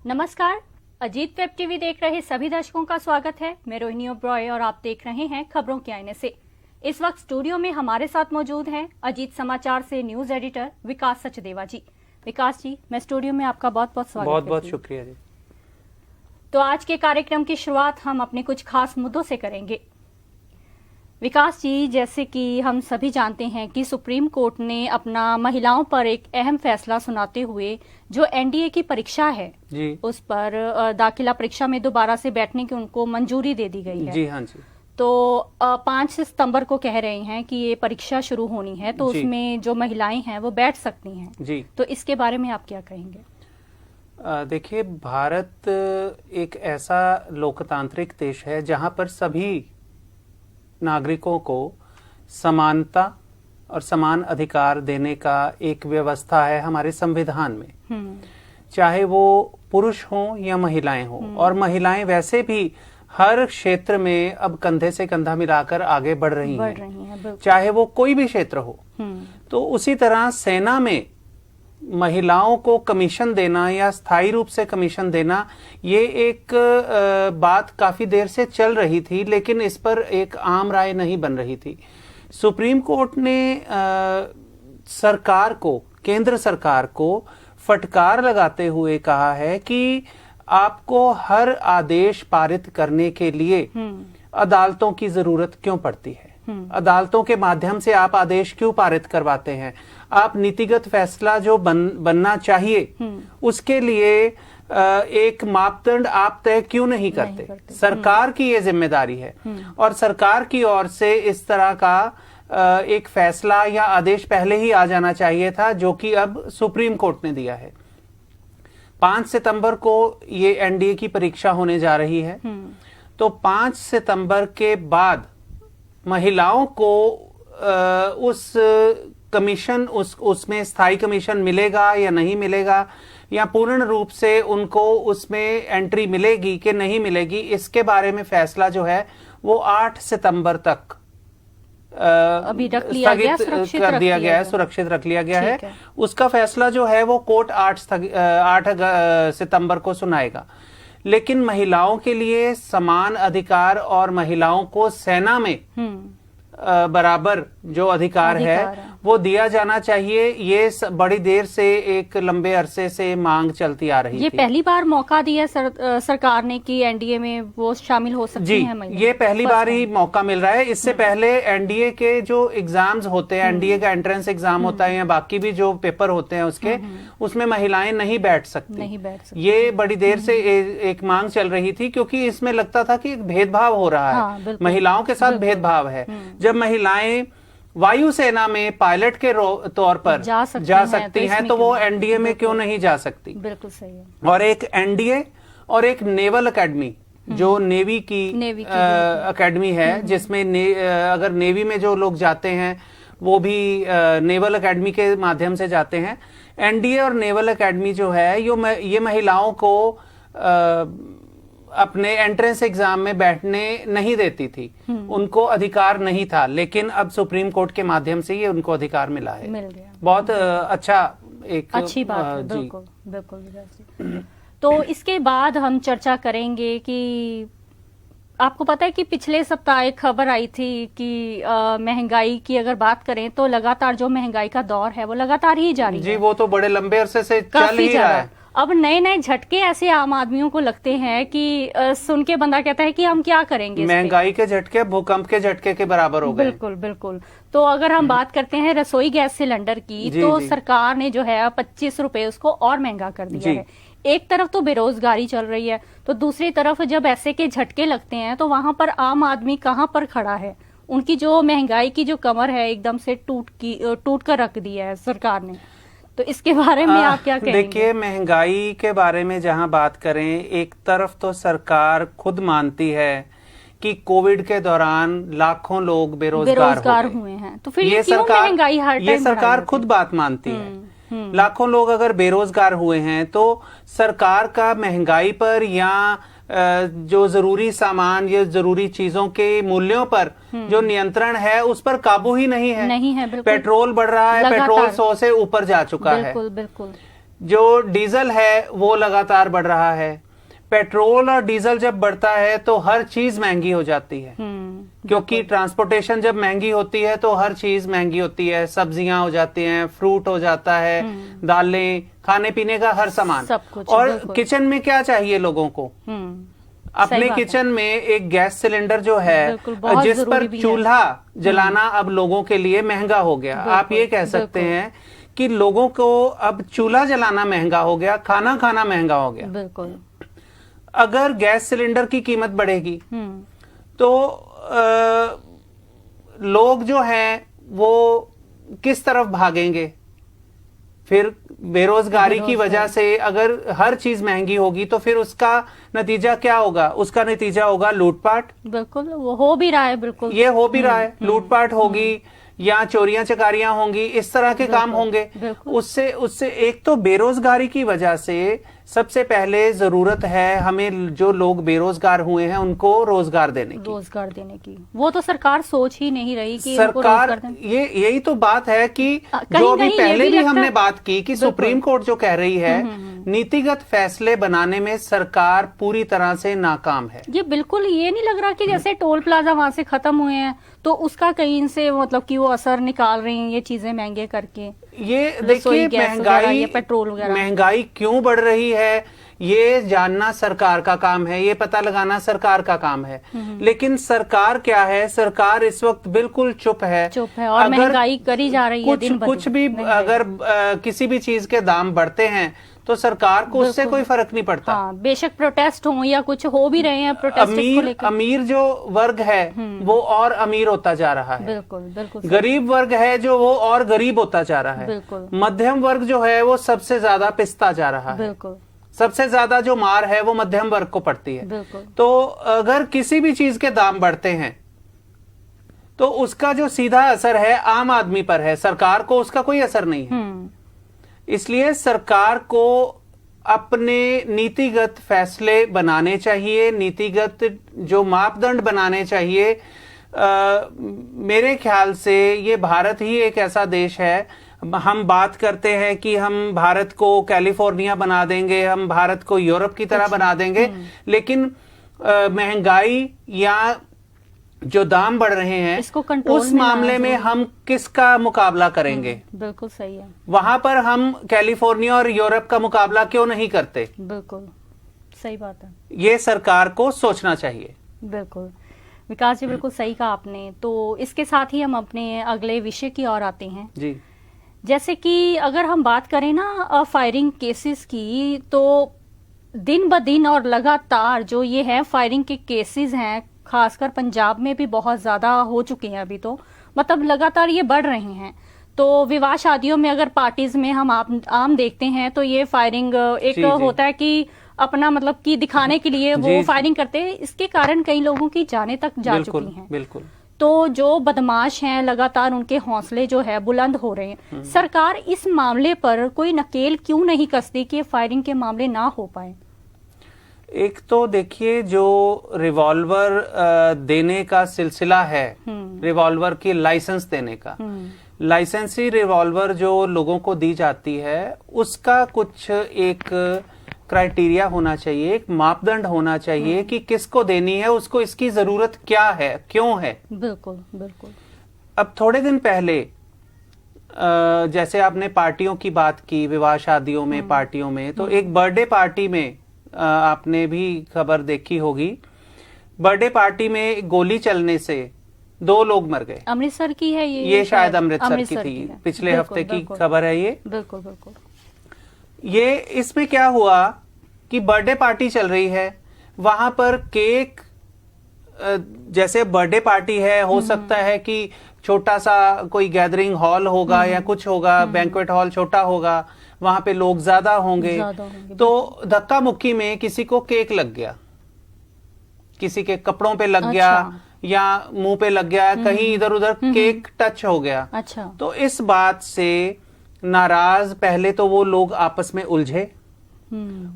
नमस्कार, Ajit web TV देख रहे सभी दर्शकों का स्वागत है। मैं रोहिणी ओब्रॉय और आप देख रहे हैं खबरों के आईने से। इस वक्त स्टूडियो में हमारे साथ मौजूद हैं अजीत समाचार से न्यूज एडिटर विकास सचदेवा जी। विकास जी, मैं स्टूडियो में आपका बहुत बहुत स्वागत बहुत बहुत शुक्रिया जी। तो आज के कार्यक्रम की शुरुआत हम अपने कुछ खास मुद्दों से करेंगे। विकास जी, जैसे कि हम सभी जानते हैं कि सुप्रीम कोर्ट ने अपना महिलाओं पर एक अहम फैसला सुनाते हुए जो एनडीए की परीक्षा है जी, उस पर दाखिला परीक्षा में दोबारा से बैठने की उनको मंजूरी दे दी गई है। जी हाँ जी। तो 5 सितंबर को कह रहे हैं कि ये परीक्षा शुरू होनी है, तो उसमें जो महिलाएं हैं वो बैठ सकती हैं जी। तो इसके बारे में आप क्या कहेंगे? देखिए, भारत एक ऐसा लोकतांत्रिक देश है जहां पर सभी नागरिकों को समानता और समान अधिकार देने का एक व्यवस्था है हमारे संविधान में, चाहे वो पुरुष हों या महिलाएं हों। और महिलाएं वैसे भी हर क्षेत्र में अब कंधे से कंधा मिलाकर आगे बढ़ रही हैं, चाहे वो कोई भी क्षेत्र हो। तो उसी तरह सेना में महिलाओं को कमीशन देना या स्थायी रूप से कमीशन देना, ये एक बात काफी देर से चल रही थी, लेकिन इस पर एक आम राय नहीं बन रही थी। सुप्रीम कोर्ट ने सरकार को, केंद्र सरकार को फटकार लगाते हुए कहा है कि आपको हर आदेश पारित करने के लिए अदालतों की जरूरत क्यों पड़ती है? अदालतों के माध्यम से आप आदेश क्यों पारित करवाते हैं? आप नीतिगत फैसला जो बनना चाहिए उसके लिए एक मापदंड आप तय क्यों नहीं करते? सरकार की ये जिम्मेदारी है और सरकार की ओर से इस तरह का एक फैसला या आदेश पहले ही आ जाना चाहिए था, जो कि अब सुप्रीम कोर्ट ने दिया है। 5 सितंबर को ये एनडीए की परीक्षा होने जा रही है, तो 5 सितंबर के बाद महिलाओं को उस कमीशन, उसमें स्थायी कमीशन मिलेगा या नहीं मिलेगा, या पूर्ण रूप से उनको उसमें एंट्री मिलेगी कि नहीं मिलेगी, इसके बारे में फैसला जो है वो 8 सितंबर तक अभी रख लिया गया, सुरक्षित रख लिया गया है। उसका फैसला जो है वो कोर्ट 8 सितंबर को सुनाएगा। लेकिन महिलाओं के लिए समान अधिकार और महिलाओं को सेना में बराबर जो अधिकार है वो दिया जाना चाहिए। ये बड़ी देर से, एक लंबे अरसे से मांग चलती आ रही थी। ये पहली बार मौका दिया सरकार ने कि एनडीए में वो शामिल हो सकती हैं महिलाएं। ये पहली बार ही मौका मिल रहा है। इससे पहले एनडीए के जो एग्जाम्स होते हैं, एनडीए का एंट्रेंस एग्जाम होता है या बाकी भी जो पेपर होते हैं उसके, उसमें महिलाएं नहीं बैठ सकती। ये बड़ी देर से एक मांग चल रही थी, क्योंकि इसमें लगता था कि एक भेदभाव हो रहा है, महिलाओं के साथ भेदभाव है। जब महिलाएं वायुसेना में पायलट के तौर पर जा सकती हैं तो वो एनडीए में क्यों नहीं जा सकती? बिल्कुल सही है। और एक एनडीए और एक नेवल एकेडमी, जो नेवी की एकेडमी है, जिसमें अगर नेवी में जो लोग जाते हैं वो भी नेवल एकेडमी के माध्यम से जाते हैं। एनडीए और नेवल एकेडमी जो है ये महिलाओं को अपने एंट्रेंस एग्जाम में बैठने नहीं देती थी, उनको अधिकार नहीं था। लेकिन अब सुप्रीम कोर्ट के माध्यम से ये उनको अधिकार मिल गया। बहुत अच्छी बात है। बिल्कुल बिल्कुल। तो इसके बाद हम चर्चा करेंगे कि आपको पता है कि पिछले सप्ताह एक खबर आई थी कि महंगाई की अगर बात करें तो लगातार जो महंगाई का दौर है वो लगातार ही जारी है। जी, वो तो बड़े लंबे अरसे से चल ही रहा है। अब नए नए झटके ऐसे आम आदमियों को लगते हैं कि सुन के बंदा कहता है कि हम क्या करेंगे। महंगाई के झटके भूकंप के झटके के बराबर हो गए। बिल्कुल बिल्कुल। तो अगर हम बात करते हैं रसोई गैस सिलेंडर की, तो सरकार ने जो है 25 रुपए उसको और महंगा कर दिया है। एक तरफ तो बेरोजगारी चल रही है, तो दूसरी तरफ जब ऐसे के झटके लगते हैं तो वहां पर आम आदमी कहाँ पर खड़ा है? उनकी जो महंगाई की जो कमर है एकदम से टूट कर रख दिया है सरकार ने। तो इसके बारे में आप क्या कहेंगे? देखिए, महंगाई के बारे में जहां बात करें, एक तरफ तो सरकार खुद मानती है कि कोविड के दौरान लाखों लोग बेरोजगार हुए हैं, तो फिर ये महंगाई हर टाइम ये सरकार खुद बात मानती है। लाखों लोग अगर बेरोजगार हुए हैं तो सरकार का महंगाई पर या जो जरूरी सामान या जरूरी चीजों के मूल्यों पर जो नियंत्रण है उस पर काबू ही नहीं है। बिल्कुल। पेट्रोल बढ़ रहा है, पेट्रोल 100 से ऊपर जा चुका है। बिल्कुल। जो डीजल है वो लगातार बढ़ रहा है। पेट्रोल और डीजल जब बढ़ता है तो हर चीज महंगी हो जाती है, क्योंकि ट्रांसपोर्टेशन जब महंगी होती है तो हर चीज महंगी होती है। सब्जियां हो जाती हैं, फ्रूट हो जाता है, दालें, खाने पीने का हर सामान, सब कुछ। और किचन में क्या चाहिए लोगों को, अपने किचन में एक गैस सिलेंडर जो है जिस पर चूल्हा जलाना अब लोगों के लिए महंगा हो गया। आप ये कह सकते हैं कि लोगों को अब चूल्हा जलाना महंगा हो गया, खाना खाना महंगा हो गया। बिल्कुल। अगर गैस सिलेंडर की कीमत बढ़ेगी तो लोग जो हैं वो किस तरफ भागेंगे? फिर बेरोजगारी की वजह से अगर हर चीज महंगी होगी तो फिर उसका नतीजा क्या होगा? उसका नतीजा होगा लूटपाट। बिल्कुल, वो हो भी रहा है। बिल्कुल, ये हो भी रहा है। लूटपाट होगी या चोरियां चकारियां होंगी, इस तरह के काम होंगे। उससे एक तो बेरोजगारी की वजह से सबसे पहले जरूरत है हमें, जो लोग बेरोजगार हुए हैं उनको रोजगार देने की। वो तो सरकार सोच ही नहीं रही कि सरकार, यही तो बात है कि जो अभी पहले भी हमने बात की कि सुप्रीम कोर्ट जो कह रही है नीतिगत फैसले बनाने में सरकार पूरी तरह से नाकाम है। ये बिल्कुल ये नहीं लग रहा कि जैसे टोल प्लाजा वहां से खत्म हुए हैं तो उसका कहीं से मतलब कि वो असर निकाल रही हैं ये चीजें महंगे करके। ये देखिए महंगाई, पेट्रोल वगैरह, महंगाई क्यों बढ़ रही है ये जानना सरकार का काम है, ये पता लगाना सरकार का काम है। लेकिन सरकार क्या है, सरकार इस वक्त बिल्कुल चुप है और महंगाई करी जा रही है दिन कुछ भी अगर किसी भी चीज के दाम बढ़ते हैं तो सरकार को उससे कोई फर्क नहीं पड़ता। हाँ, बेशक प्रोटेस्ट हो या कुछ हो भी रहे हैं प्रोटेस्ट अमीर जो वर्ग है वो और अमीर होता जा रहा है। बिल्कुल। गरीब वर्ग है जो वो और गरीब होता जा रहा है। मध्यम वर्ग जो है वो सबसे ज्यादा पिसता जा रहा है। सबसे ज्यादा जो मार है वो मध्यम वर्ग को पड़ती है। तो अगर किसी भी चीज के दाम बढ़ते हैं तो उसका जो सीधा असर है आम आदमी पर है, सरकार को उसका कोई असर नहीं है। इसलिए सरकार को अपने नीतिगत फैसले बनाने चाहिए, नीतिगत जो मापदंड बनाने चाहिए। मेरे ख्याल से ये भारत ही एक ऐसा देश है, हम बात करते हैं कि हम भारत को कैलिफोर्निया बना देंगे, हम भारत को यूरोप की तरह बना देंगे, लेकिन महंगाई या जो दाम बढ़ रहे हैं उस मामले में हम किसका मुकाबला करेंगे? बिल्कुल सही है। वहां पर हम कैलिफोर्निया और यूरोप का मुकाबला क्यों नहीं करते? बिल्कुल सही बात है। ये सरकार को सोचना चाहिए। बिल्कुल विकास जी, बिल्कुल सही कहा आपने। तो इसके साथ ही हम अपने अगले विषय की ओर आते हैं जी। जैसे कि अगर हम बात करें ना फायरिंग केसेस की, तो दिन ब दिन और लगातार जो ये है फायरिंग के केसेस हैं खासकर पंजाब में भी बहुत ज्यादा हो चुके हैं। अभी तो मतलब लगातार ये बढ़ रहे हैं। तो विवाह शादियों में अगर पार्टीज में हम आम देखते हैं तो ये फायरिंग एक होता है कि अपना मतलब कि दिखाने के लिए वो फायरिंग करते हैं। इसके कारण कई लोगों की जानें तक जा चुकी हैं। बिल्कुल। तो जो बदमाश हैं लगातार उनके हौसले जो है बुलंद हो रहे हैं। सरकार इस मामले पर कोई नकेल क्यों नहीं कसती कि फायरिंग के मामले ना हो पाए? एक तो देखिए जो रिवॉल्वर देने का सिलसिला है, रिवॉल्वर की लाइसेंस देने का, लाइसेंसी रिवॉल्वर जो लोगों को दी जाती है उसका कुछ एक क्राइटेरिया होना चाहिए, एक मापदंड होना चाहिए कि किसको देनी है, उसको इसकी जरूरत क्या है, क्यों है। बिल्कुल। अब थोड़े दिन पहले जैसे आपने पार्टियों की बात की, विवाह शादियों में पार्टियों में, तो एक बर्थडे पार्टी में आपने भी खबर देखी होगी, बर्थडे पार्टी में गोली चलने से 2 लोग मर गए। अमृतसर की है ये शायद अमृतसर की थी, पिछले हफ्ते की खबर है ये। बिल्कुल। ये इसमें क्या हुआ कि बर्थडे पार्टी चल रही है, वहां पर केक, जैसे बर्थडे पार्टी है, हो सकता है कि छोटा सा कोई गैदरिंग हॉल होगा या कुछ होगा, बैंक्वेट हॉल छोटा होगा, वहां पे लोग ज्यादा होंगे। तो धक्का मुक्की में किसी को केक लग गया, किसी के कपड़ों पे लग गया या मुंह पे लग गया, कहीं इधर उधर केक टच हो गया। तो इस बात से नाराज पहले तो वो लोग आपस में उलझे,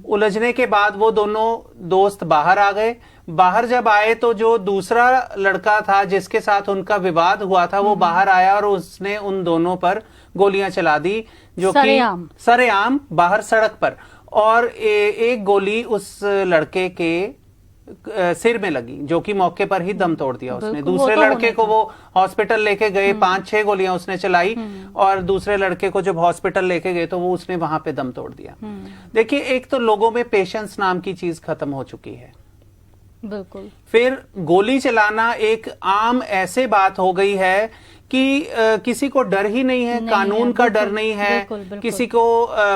उलझने के बाद वो दोनों दोस्त बाहर आ गए, बाहर जब आए तो जो दूसरा लड़का था जिसके साथ उनका विवाद हुआ था वो बाहर आया और उसने उन दोनों पर गोलियां चला दी, जो कि सरेआम बाहर सड़क पर, और एक गोली उस लड़के के सिर में लगी, जो कि मौके पर ही दम तोड़ दिया उसने। दूसरे लड़के को वो हॉस्पिटल लेके गए, 5-6 गोलियां उसने चलाई, और दूसरे लड़के को जब हॉस्पिटल लेके गए तो वो उसने वहां पे दम तोड़ दिया। देखिए, एक तो लोगों में पेशेंस नाम की चीज खत्म हो चुकी है, बिल्कुल। फिर गोली चलाना एक आम ऐसे बात हो गई है कि किसी को डर ही नहीं है, कानून का डर नहीं है, किसी को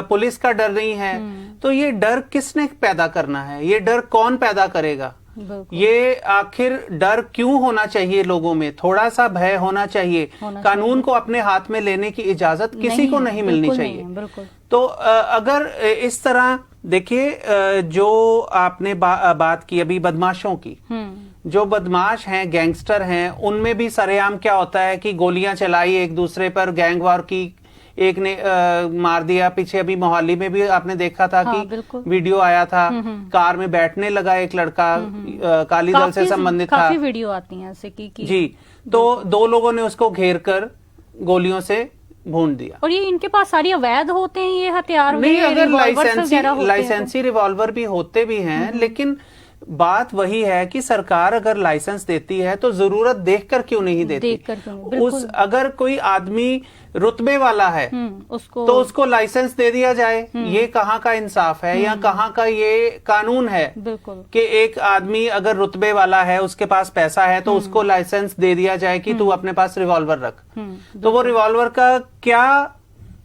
पुलिस का डर नहीं है। तो ये डर किसने पैदा करना है? ये डर कौन पैदा करेगा? ये आखिर डर क्यों होना चाहिए? लोगों में थोड़ा सा भय होना चाहिए। कानून को अपने हाथ में लेने की इजाजत किसी को नहीं मिलनी चाहिए। तो अगर इस तरह देखिए, जो आपने बात की अभी बदमाशों की, जो बदमाश हैं, गैंगस्टर हैं, उनमें भी सरेआम क्या होता है कि गोलियां चलाई एक दूसरे पर, गैंगवार की, एक ने मार दिया। पीछे अभी मोहाली में भी आपने देखा था कि वीडियो आया था, कार में बैठने लगा एक लड़का, अकाली दल से संबंधित था। काफी वीडियो आती हैं ऐसे की जी। तो 2 लोगों ने उसको घेर कर गोलियों से भून दिया। और ये इनके पास सारी अवैध होते हैं ये हथियार? नहीं, अगर लाइसेंसी रिवॉल्वर भी होते भी हैं, लेकिन बात वही है कि सरकार अगर लाइसेंस देती है तो जरूरत देखकर क्यों नहीं देती? उस अगर कोई आदमी रुतबे वाला है तो उसको लाइसेंस दे दिया जाए। ये कहाँ का इंसाफ है या कहाँ का ये कानून है कि एक आदमी अगर रुतबे वाला है, उसके पास पैसा है, तो उसको लाइसेंस दे दिया जाए कि तू अपने पास रिवॉल्वर रख। तो वो रिवॉल्वर का क्या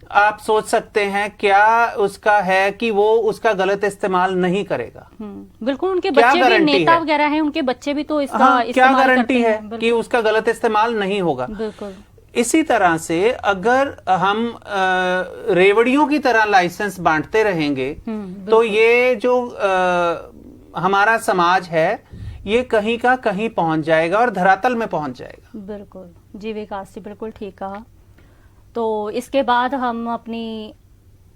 आप सोच सकते हैं, क्या उसका है कि वो उसका गलत इस्तेमाल नहीं करेगा? बिल्कुल। उनके बच्चे भी नेता वगैरह हैं, उनके बच्चे भी तो इसका क्या गारंटी है कि उसका गलत इस्तेमाल नहीं होगा? बिल्कुल। इसी तरह से अगर हम रेवड़ियों की तरह लाइसेंस बांटते रहेंगे तो ये जो हमारा समाज है ये कहीं का कहीं पहुंच जाएगा और धरातल में पहुंच जाएगा। बिल्कुल जी, विकास जी बिल्कुल ठीक कहा। तो इसके बाद हम अपनी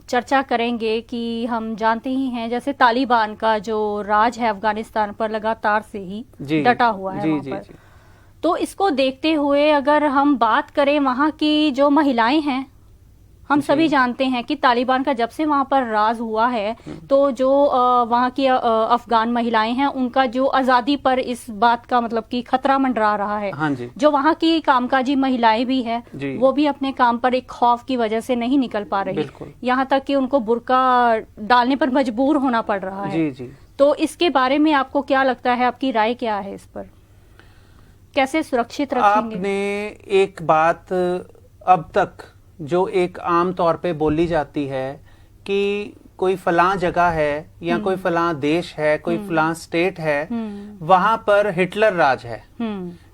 चर्चा करेंगे कि हम जानते ही हैं जैसे तालिबान का जो राज है अफगानिस्तान पर लगातार से ही डटा हुआ है वहां पर। तो इसको देखते हुए अगर हम बात करें वहां की जो महिलाएं हैं, हम सभी जानते हैं कि तालिबान का जब से वहां पर राज हुआ है तो जो वहां की अफगान महिलाएं हैं उनका जो आजादी पर इस बात का मतलब कि खतरा मंडरा रहा है। हाँ जी। जो वहां की कामकाजी महिलाएं भी है वो भी अपने काम पर एक खौफ की वजह से नहीं निकल पा रही, यहाँ तक कि उनको बुर्का डालने पर मजबूर होना पड़ रहा है। जी। तो इसके बारे में आपको क्या लगता है, आपकी राय क्या है इस पर? कैसे सुरक्षित रखेंगे? आपने एक बात अब तक जो एक आम तौर पे बोली जाती है कि कोई फलां जगह है या कोई फलां देश है, कोई फलां स्टेट है, वहां पर हिटलर राज है।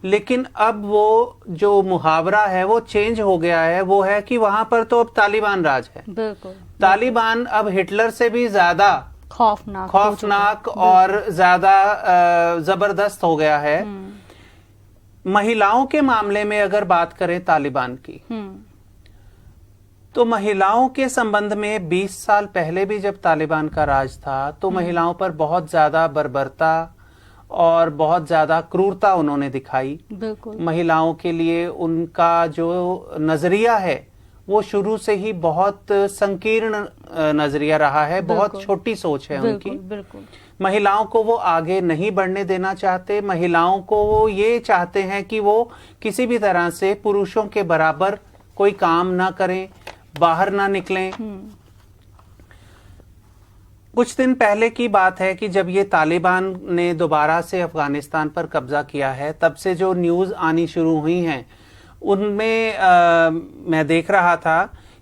लेकिन अब वो जो मुहावरा है वो चेंज हो गया है, वो है कि वहां पर तो अब तालिबान राज है। बिल्कुल। तालिबान अब हिटलर से भी ज्यादा खौफनाक और ज्यादा जबरदस्त हो गया है। महिलाओं के मामले में अगर बात करें तालिबान की, तो महिलाओं के संबंध में 20 साल पहले भी जब तालिबान का राज था तो महिलाओं पर बहुत ज्यादा बर्बरता और बहुत ज्यादा क्रूरता उन्होंने दिखाई। बिल्कुल। महिलाओं के लिए उनका जो नजरिया है वो शुरू से ही बहुत संकीर्ण नजरिया रहा है, बहुत छोटी सोच है उनकी। बिल्कुल। महिलाओं को वो आगे नहीं बढ़ने देना चाहते, महिलाओं को वो ये चाहते हैं कि वो किसी भी तरह से पुरुषों के बराबर कोई काम ना करें, बाहर ना निकलें। कुछ दिन पहले की बात है कि जब ये तालिबान ने दोबारा से अफगानिस्तान पर कब्जा किया है, तब से जो न्यूज आनी शुरू हुई हैं उनमें मैं देख रहा था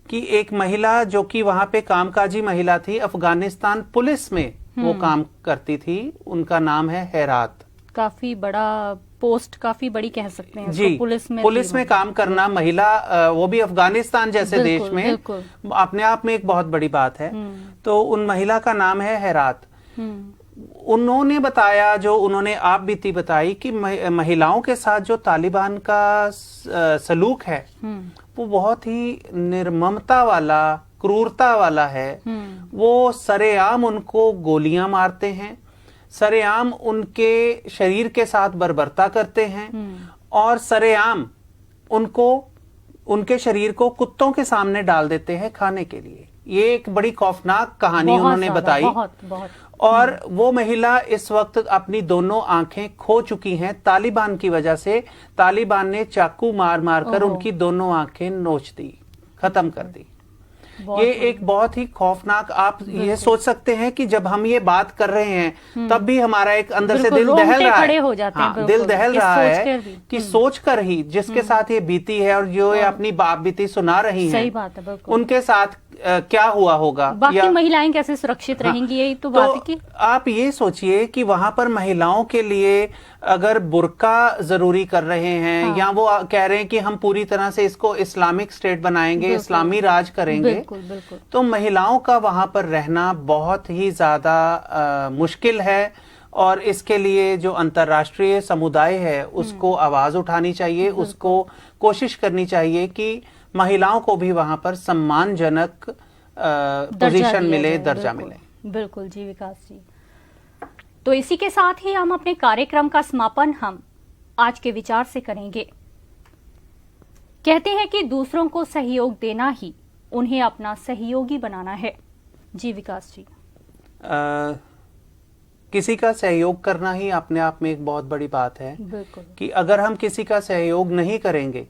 कि एक महिला जो कि वहां पे कामकाजी महिला थी, अफगानिस्तान पुलिस में वो काम करती थी, उनका नाम है हेरात। काफी बड़ा पोस्ट, काफी बड़ी कह सकते हैं जी। पुलिस में काम करना महिला, वो भी अफगानिस्तान जैसे देश में, अपने आप में एक बहुत बड़ी बात है। तो उन महिला का नाम है हेरात। उन्होंने बताया, जो उन्होंने आप बीती बताई कि महिलाओं के साथ जो तालिबान का सलूक है वो बहुत ही निर्ममता वाला, क्रूरता वाला है। वो सरेआम उनको गोलियां मारते हैं, सरेआम उनके शरीर के साथ बर्बरता करते हैं और सरेआम उनके शरीर को कुत्तों के सामने डाल देते हैं खाने के लिए। ये एक बड़ी खौफनाक कहानी उन्होंने बताई। बहुत। और वो महिला इस वक्त अपनी दोनों आंखें खो चुकी हैं तालिबान की वजह से। तालिबान ने चाकू मार मार कर उनकी दोनों आंखें नोच दी, खत्म कर दी। ये एक बहुत ही खौफनाक, आप ये सोच सकते हैं कि जब हम ये बात कर रहे हैं तब भी हमारा एक अंदर से दिल दहल रहा है। हाँ, दिल दहल रहा है कि सोच कर ही जिसके साथ ये बीती है और जो ये अपनी बाप बीती सुना रही हैं, सही बात है, उनके साथ क्या हुआ होगा, बाकी महिलाएं कैसे सुरक्षित रहेंगी, यही तो बात है कि आप ये सोचिए कि वहां पर महिलाओं के लिए अगर बुर्का जरूरी कर रहे हैं या वो कह रहे हैं कि हम पूरी तरह से इसको इस्लामिक स्टेट बनाएंगे, इस्लामी राज करेंगे, बिल्कुल। तो महिलाओं का वहां पर रहना बहुत ही ज्यादा मुश्किल है। और इसके लिए जो अंतर्राष्ट्रीय समुदाय है उसको आवाज उठानी चाहिए, उसको कोशिश करनी चाहिए कि महिलाओं को भी वहां पर सम्मानजनक पोजीशन मिले, दर्जा मिले। बिल्कुल जी विकास जी। तो इसी के साथ ही हम अपने कार्यक्रम का समापन हम आज के विचार से करेंगे। कहते हैं कि दूसरों को सहयोग देना ही उन्हें अपना सहयोगी बनाना है। जी विकास जी। किसी का सहयोग करना ही अपने आप में एक बहुत बड़ी बात है। बिल्कुल। कि अगर हम किसी का सहयोग नहीं करेंगे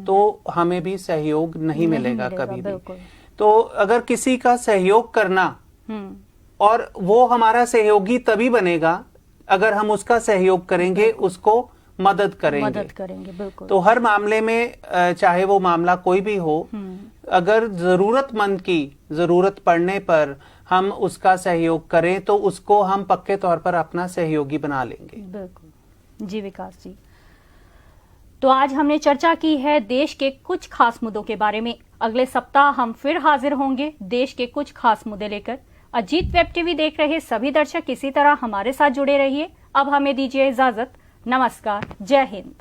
तो हमें भी सहयोग नहीं मिलेगा कभी भी। तो अगर किसी का सहयोग करना, और वो हमारा सहयोगी तभी बनेगा अगर हम उसका सहयोग करेंगे, उसको मदद करेंगे। बिल्कुल। तो हर मामले में, चाहे वो मामला कोई भी हो, अगर जरूरतमंद की जरूरत पड़ने पर हम उसका सहयोग करें तो उसको हम पक्के तौर पर अपना सहयोगी बना लेंगे। बिल्कुल जी विकास जी। तो आज हमने चर्चा की है देश के कुछ खास मुद्दों के बारे में। अगले सप्ताह हम फिर हाजिर होंगे देश के कुछ खास मुद्दे लेकर। अजीत वेब टीवी देख रहे सभी दर्शक इसी तरह हमारे साथ जुड़े रहिए। अब हमें दीजिए इजाजत। नमस्कार, जय हिंद।